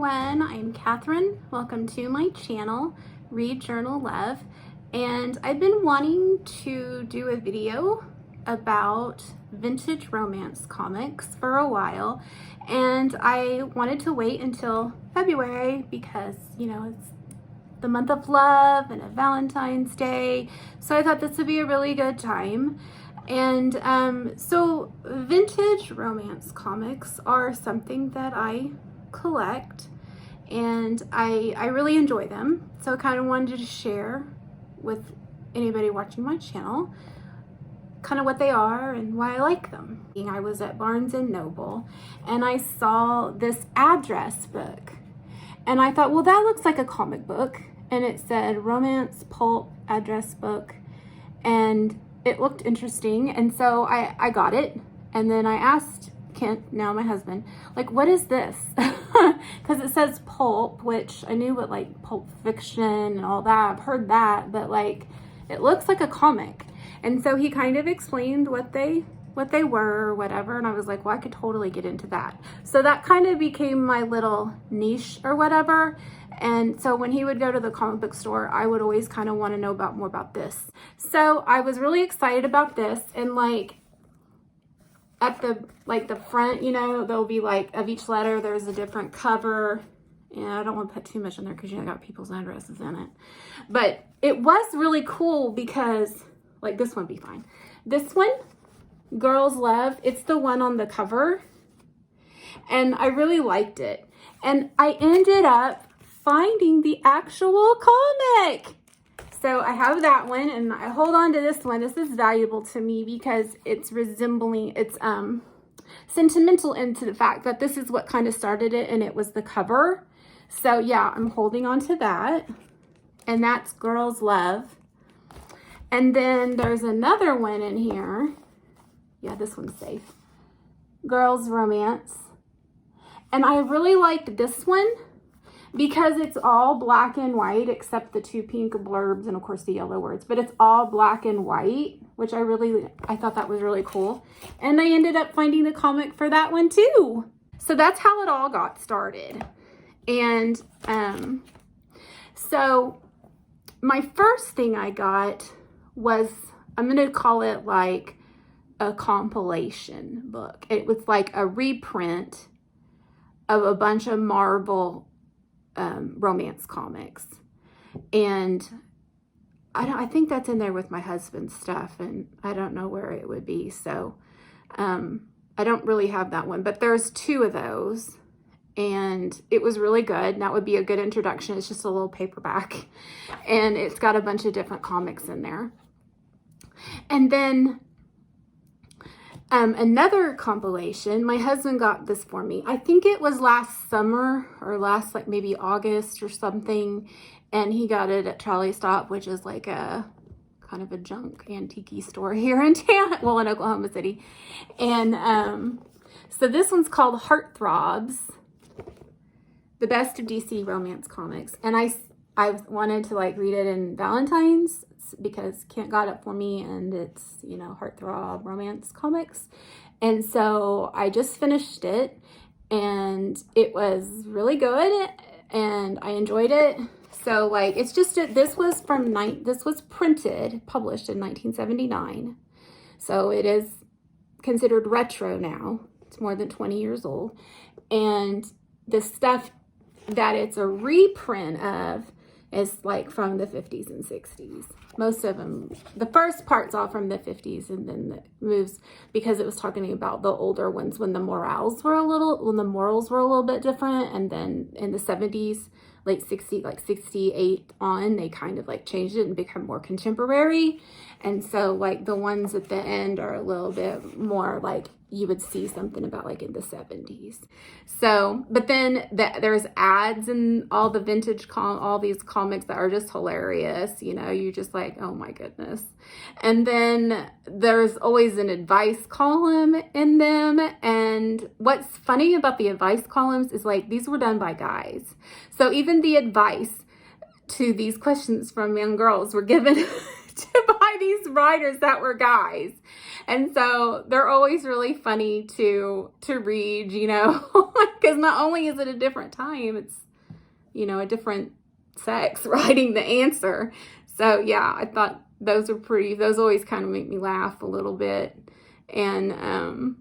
everyone, I'm Catherine. Welcome to my channel, Read Journal Love. And I've been wanting to do a video about vintage romance comics for a while. And I wanted to wait until February because, you know, it's the month of love and a Valentine's Day. So I thought this would be a really good time. And so vintage romance comics are something that I collect, and I really enjoy them. So I kind of wanted to share with anybody watching my channel kind of what they are and why I like them. I was at Barnes & Noble and I saw this address book and I thought, well, that looks like a comic book, and it said romance pulp address book, and it looked interesting, and so I got it. And then I asked Kent, now my husband, like, what is this? Because it says pulp, which I knew what like Pulp Fiction and all that, I've heard that, but like it looks like a comic. And so he kind of explained what they were or whatever, and I was like, well, I could totally get into that. So that kind of became my little niche or whatever. And so when he would go to the comic book store, I would always kind of want to know more about this. So I was really excited about this, and like at the front, you know, there'll be like of each letter there's a different cover. And I don't want to put too much in there because, you know, I got people's addresses in it. But it was really cool because, like, this one would be fine. This one, Girls Love, it's the one on the cover. And I really liked it. And I ended up finding the actual comic. So I have that one, and I hold on to this one. This is valuable to me because it's sentimental into the fact that this is what kind of started it, and it was the cover. So yeah, I'm holding on to that, and that's Girls Love. And then there's another one in here. Yeah, this one's safe. Girls Romance. And I really liked this one because it's all black and white except the two pink blurbs and of course the yellow words, but it's all black and white, which I thought that was really cool. And I ended up finding the comic for that one too. So that's how it all got started. And so my first thing I got was, I'm going to call it like a compilation book. It was like a reprint of a bunch of Marvel romance comics, and I think that's in there with my husband's stuff, and I don't know where it would be, so I don't really have that one, but there's two of those, and it was really good. And that would be a good introduction. It's just a little paperback, and it's got a bunch of different comics in there. And then another compilation, my husband got this for me. I think it was last summer or last like maybe August or something. And he got it at Trolley Stop, which is like a kind of a junk antique store here in town, well, in Oklahoma City. And so this one's called Heartthrobs, the best of DC romance comics. And I wanted to like read it in Valentine's because Kent got it for me, and it's, you know, heartthrob romance comics. And so I just finished it, and it was really good, and I enjoyed it. So like, it's just, this was published in 1979. So it is considered retro now. It's more than 20 years old. And the stuff that it's a reprint of is like from the 50s and 60s. Most of them, the first part's all from the 50s, and then it moves because it was talking about the older ones when the morals were a little bit different. And then in the 70s, late 60s, like 68 on, they kind of like changed it and become more contemporary. And so like the ones at the end are a little bit more like you would see something about like in the 70s. So, but then there's ads and all the vintage all these comics that are just hilarious. You know, you just like, oh my goodness. And then there's always an advice column in them. And what's funny about the advice columns is like, these were done by guys. So even the advice to these questions from young girls were given to buy these writers that were guys. And so they're always really funny to read, you know, because not only is it a different time, it's, you know, a different sex writing the answer. So yeah, I thought those always kind of make me laugh a little bit. And,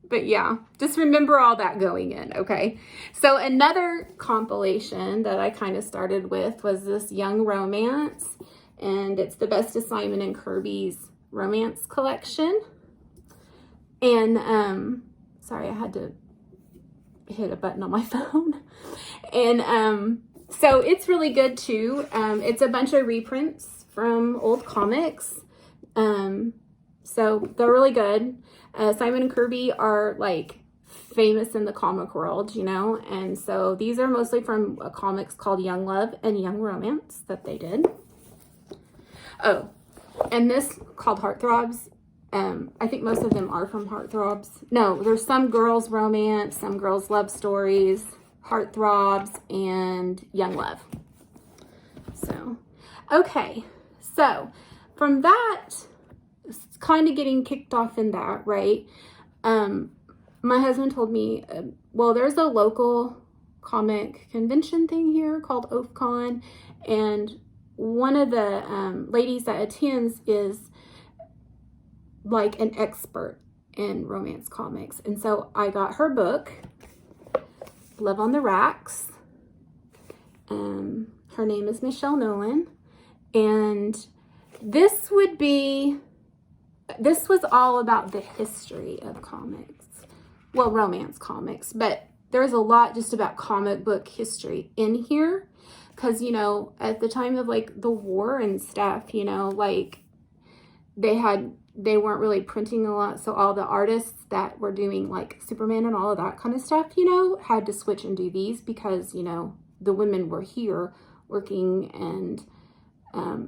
but yeah, just remember all that going in, okay? So another compilation that I kind of started with was this Young Romance, and it's the Best of Simon and Kirby's romance collection. And, sorry, I had to hit a button on my phone. And, so it's really good too. It's a bunch of reprints from old comics. So they're really good. Simon and Kirby are like famous in the comic world, you know, and so these are mostly from comics called Young Love and Young Romance that they did. Oh, and this called Heartthrobs. I think most of them are from Heartthrobs. No, there's some girls' romance, some girls' love stories, Heartthrobs, and Young Love. So, okay. So, from that, kind of getting kicked off in that, right? My husband told me, well, there's a local comic convention thing here called OafCon, and one of the ladies that attends is like an expert in romance comics. And so I got her book, Love on the Racks. Her name is Michelle Nolan. And this was all about the history of comics. Well, romance comics, but there's a lot just about comic book history in here. Because, you know, at the time of like the war and stuff, you know, like they weren't really printing a lot. So all the artists that were doing like Superman and all of that kind of stuff, you know, had to switch and do these because, you know, the women were here working, and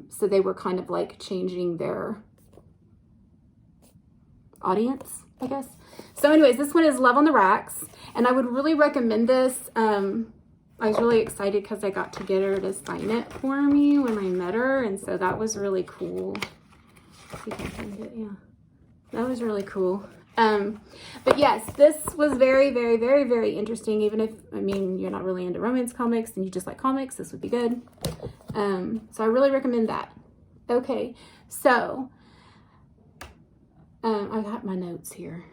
so they were kind of like changing their audience, I guess. So anyways, this one is Love on the Racks, and I would really recommend this. I was really excited because I got to get her to sign it for me when I met her, and so that was really cool. See if I can find it. Yeah, that was really cool. But yes, this was very, very, very, very interesting. Even if, I mean, you're not really into romance comics and you just like comics, this would be good. So I really recommend that. Okay, so I got my notes here.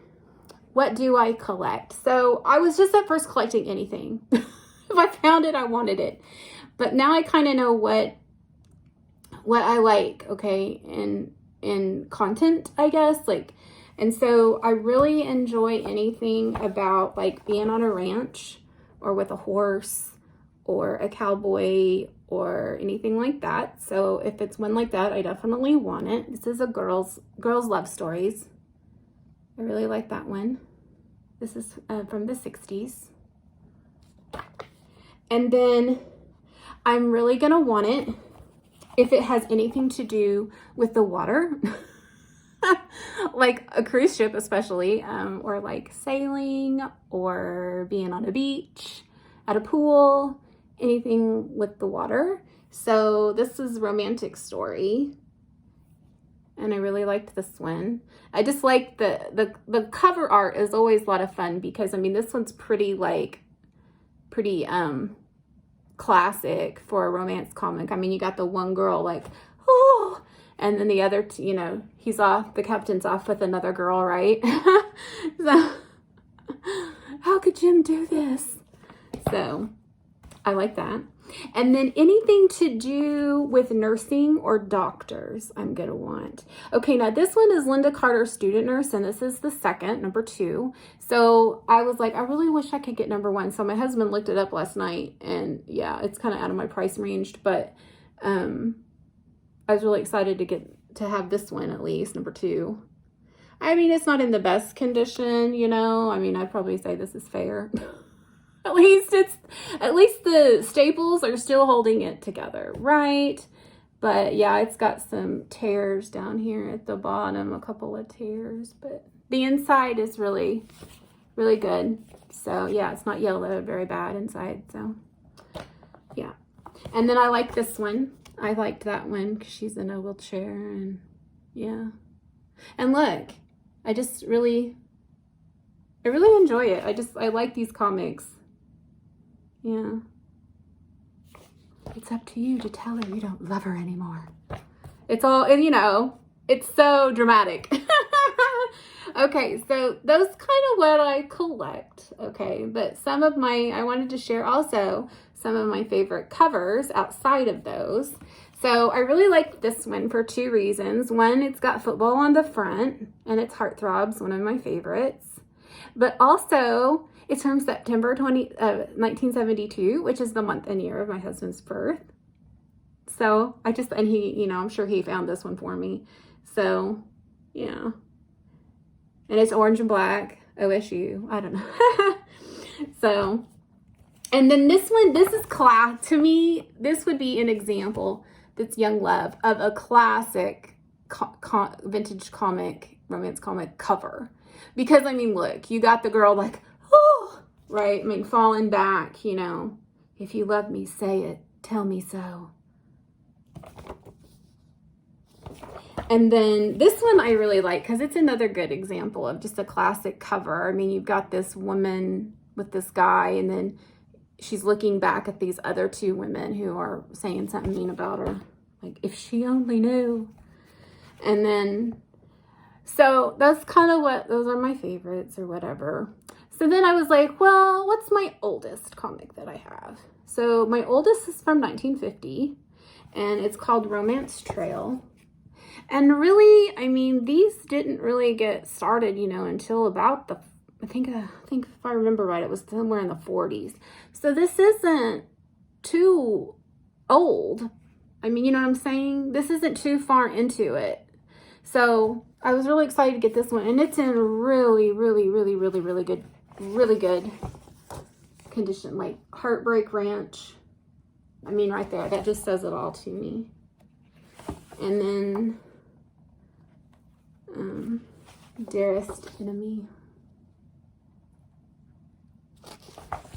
What do I collect? So I was just at first collecting anything. If I found it, I wanted it. But now I kind of know what I like, okay, in content, I guess. Like, and so I really enjoy anything about like being on a ranch or with a horse or a cowboy or anything like that. So if it's one like that, I definitely want it. This is a girls love stories. I really like that one. This is from the 60s. And then I'm really gonna want it if it has anything to do with the water. Like a cruise ship especially, or like sailing or being on a beach, at a pool, anything with the water. So this is Romantic Story, and I really liked this one. I just like the cover art is always a lot of fun because, I mean, this one's pretty classic for a romance comic. I mean, you got the one girl like, oh, and then the other, you know, the captain's off with another girl, right? So, how could Jim do this? So, I like that. And then anything to do with nursing or doctors, I'm going to want. Okay, now this one is Linda Carter, Student Nurse, and this is the second, number 2. So I was like, I really wish I could get number 1. So my husband looked it up last night, and yeah, it's kind of out of my price range, but I was really excited to have this one at least, number 2. I mean, it's not in the best condition, you know. I mean, I'd probably say this is fair. At least the staples are still holding it together, right? But yeah, it's got some tears down here at the bottom, a couple of tears, but the inside is really, really good. So yeah, it's not yellowed very bad inside. So yeah. And then I like this one. I liked that one because she's in a wheelchair, and yeah. And look, I really enjoy it. I like these comics. Yeah. It's up to you to tell her you don't love her anymore. It's all, and you know, it's so dramatic. Okay, so those kind of what I collect, okay? But I wanted to share also some of my favorite covers outside of those. So I really like this one for two reasons. One, it's got football on the front, and it's Heartthrobs, one of my favorites. But also, it's from September 1972, which is the month and year of my husband's birth. So and he, you know, I'm sure he found this one for me. So, yeah. And it's orange and black, OSU, I don't know. So, and then this one, this is to me, this would be an example, that's Young Love, of a classic vintage comic, romance comic cover. Because, I mean, look, you got the girl like, oh, right? I mean, falling back, you know, if you love me, say it, tell me so. And then this one I really like because it's another good example of just a classic cover. I mean, you've got this woman with this guy, and then she's looking back at these other two women who are saying something mean about her. Like, if she only knew. And then, so that's kind of those are my favorites or whatever. So then I was like, well, what's my oldest comic that I have? So my oldest is from 1950, and it's called Romance Trail. And really, I mean, these didn't really get started, you know, until about I think if I remember right, it was somewhere in the 40s. So this isn't too old. I mean, you know what I'm saying? This isn't too far into it. So I was really excited to get this one. And it's in really good condition. Like Heartbreak Ranch. I mean, right there. That just says it all to me. And then Dearest Enemy.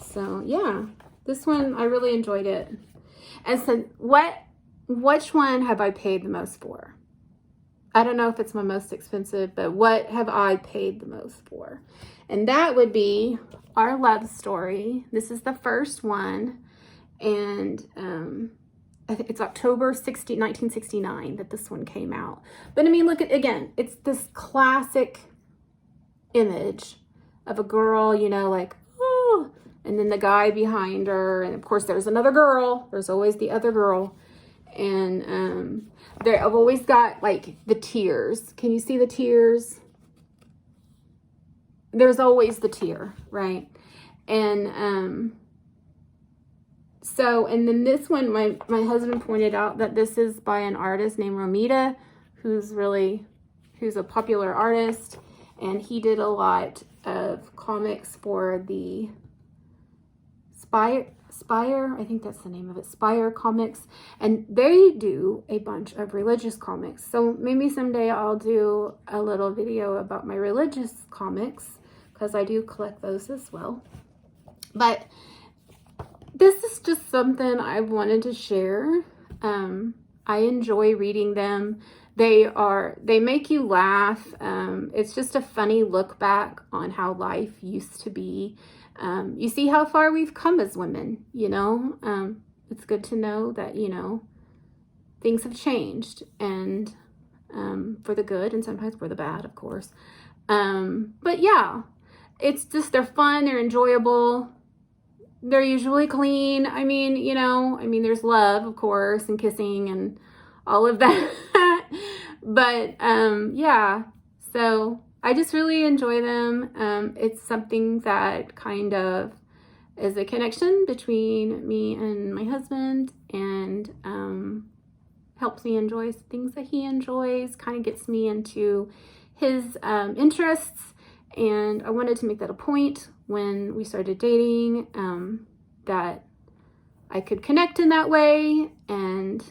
So yeah, this one I really enjoyed it. And so which one have I paid the most for? I don't know if it's my most expensive, but what have I paid the most for? And that would be Our Love Story. This is the first one, and I think it's October 1969 that this one came out. But I mean, look at, again, it's this classic image of a girl, you know, like, oh, and then the guy behind her. And of course, there's another girl. There's always the other girl. And I've always got like the tears. Can you see the tears? There's always the tear, right? And so, and then this one, my husband pointed out that this is by an artist named Romita, who's a popular artist, and he did a lot of comics for the Spire, I think that's the name of it, Spire Comics, and they do a bunch of religious comics. So maybe someday I'll do a little video about my religious comics, because I do collect those as well. But this is just something I wanted to share. I enjoy reading them. They make you laugh. It's just a funny look back on how life used to be. You see how far we've come as women, you know. It's good to know that, you know, things have changed, and for the good, and sometimes for the bad, of course. But yeah, it's just, they're fun, they're enjoyable. They're usually clean. I mean, you know, there's love, of course, and kissing and all of that. But, yeah, so I just really enjoy them. It's something that kind of is a connection between me and my husband, and helps me enjoy things that he enjoys, kind of gets me into his interests. And I wanted to make that a point when we started dating, that I could connect in that way. And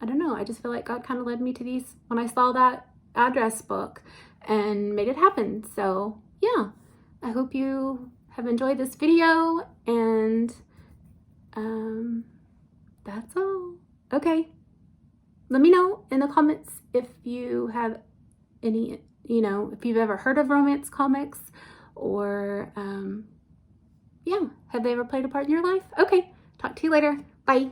I don't know, I just feel like God kind of led me to these when I saw that address book and made it happen. So yeah, I hope you have enjoyed this video, and that's all. Okay. Let me know in the comments if you have any, if you've ever heard of romance comics, or yeah, have they ever played a part in your life? Okay, talk to you later. Bye.